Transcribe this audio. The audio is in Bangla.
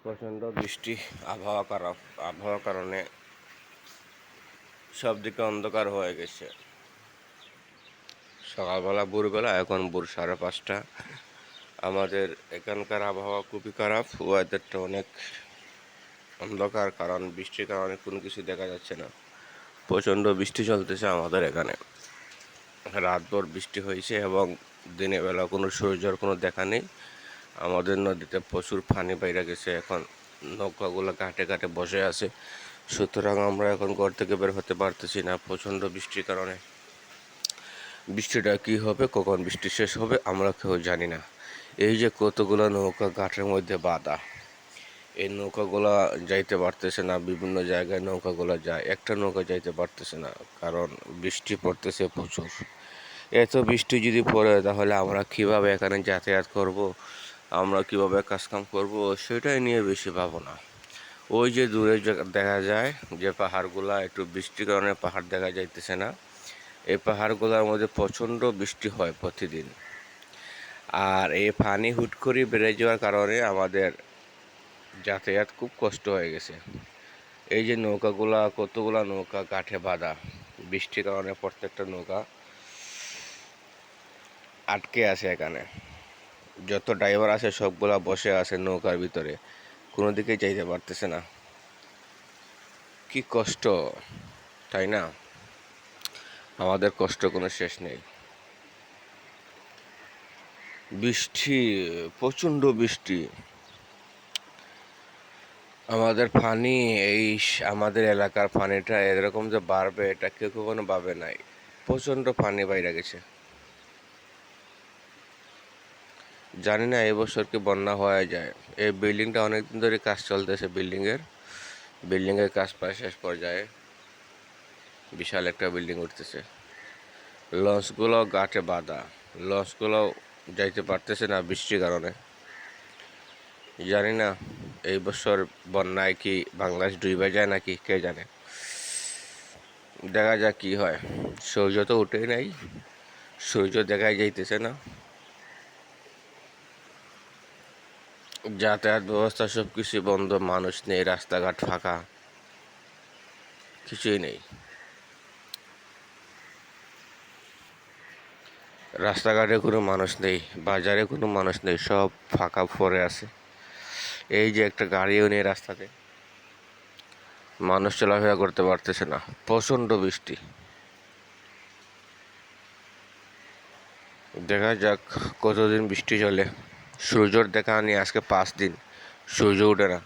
প্রচণ্ড বৃষ্টি আবহাওয়ার কারণে সব দিকে অন্ধকার হয়ে গেছে। সকালবেলা ভোরবেলা, এখন ভোর 5:30। আমাদের এখানকার আবহাওয়া খুবই খারাপ, ওয়েদারটা অনেক অন্ধকার, কারণ বৃষ্টির কারণে কোনো কিছু দেখা যাচ্ছে না। প্রচণ্ড বৃষ্টি চলতেছে আমাদের এখানে। রাতভর বৃষ্টি হয়েছে এবং দিনের বেলা কোনো সূর্যের কোনো দেখা নেই। আমাদের নদীতে প্রচুর পানি বাইরে গেছে, এখন নৌকাগুলো ঘাটে ঘাটে বসে আছে। সুতরাং আমরা এখন ঘর থেকে বের হতে পারতেছি না প্রচণ্ড বৃষ্টির কারণে। বৃষ্টিটা কী হবে, কখন বৃষ্টি শেষ হবে আমরা কেউ জানি না। এই যে কতগুলো নৌকা ঘাটের মধ্যে বাঁধা, এই নৌকাগুলো যাইতে পারতেছে না। বিভিন্ন জায়গায় নৌকাগুলো যায়, একটা নৌকা যাইতে পারতেছে না, কারণ বৃষ্টি পড়তেছে প্রচুর। এত বৃষ্টি যদি পড়ে তাহলে আমরা কিভাবে এখানে যাতায়াত করব, আমরা কিভাবে কাজকাম করব, সেটাই নিয়ে বেশি ভাবনা। ওই যে দূরে দেখা যায় যে পাহাড়গুলা, একটু বৃষ্টির কারণে পাহাড় দেখা যাইতেছে না। এই পাহাড়গুলোর মধ্যে প্রচণ্ড বৃষ্টি হয় প্রতিদিন, আর এই পানি হুট করে বেড়ে যাওয়ার কারণে আমাদের যাতায়াত খুব কষ্ট হয়ে গেছে। এই যে নৌকাগুলা, কতগুলা নৌকা কাঠে বাঁধা, বৃষ্টির কারণে প্রত্যেকটা নৌকা আটকে আছে। এখানে যত ড্রাইভার আছে সবগুলা বসে আছে নৌকার ভিতরে, কোনো দিকে যাইতে পারতেছে না। কি কষ্ট, তাই না? আমাদের কষ্ট কোনো শেষ নেই। বৃষ্টি, প্রচণ্ড বৃষ্টি, আমাদের পানি, আমাদের এলাকার পানিটা এরকম যে বাড়বে এটা কেউ কখনো ভাবে নাই। প্রচণ্ড পানি বাইরে গেছে। জানি না এবছর কি বন্যা হয়ে যায়। এই বিল্ডিংটা অনেকদিন ধরে কাজ চলতেছে, বিল্ডিংয়ের কাজ প্রায় শেষ পর্যায়ে। বিশাল একটা বিল্ডিং উঠতেছে, লঞ্চগুলো ঘাটে বাঁধা, লঞ্চগুলো যাইতে পারতেছে না বৃষ্টির কারণে। জানি না এই বছর বন্যায় কি বাংলাদেশ ডুবে যায় নাকি, কে জানে। দেখা যাক কি হয়। সূর্য তো উঠেই নাই, সূর্য দেখাই যাইতেছে না। যাতায়াত ব্যবস্থা সব কিছু বন্ধ, মানুষ নেই, রাস্তাঘাট ফাঁকা, কিছুই নেই। রাস্তাঘাটে কোনো মানুষ নেই, বাজারে কোনো মানুষ নেই, সব ফাঁকা পড়ে আছে। এই যে একটা গাড়িও নেই রাস্তাতে, মানুষ চলাফেরা করতে পারতেছে না, প্রচণ্ড বৃষ্টি। দেখা যাক কতদিন বৃষ্টি চলে। সূর্যর দেখা নেই, আজকে 5 দিন সূর্য ওঠে না।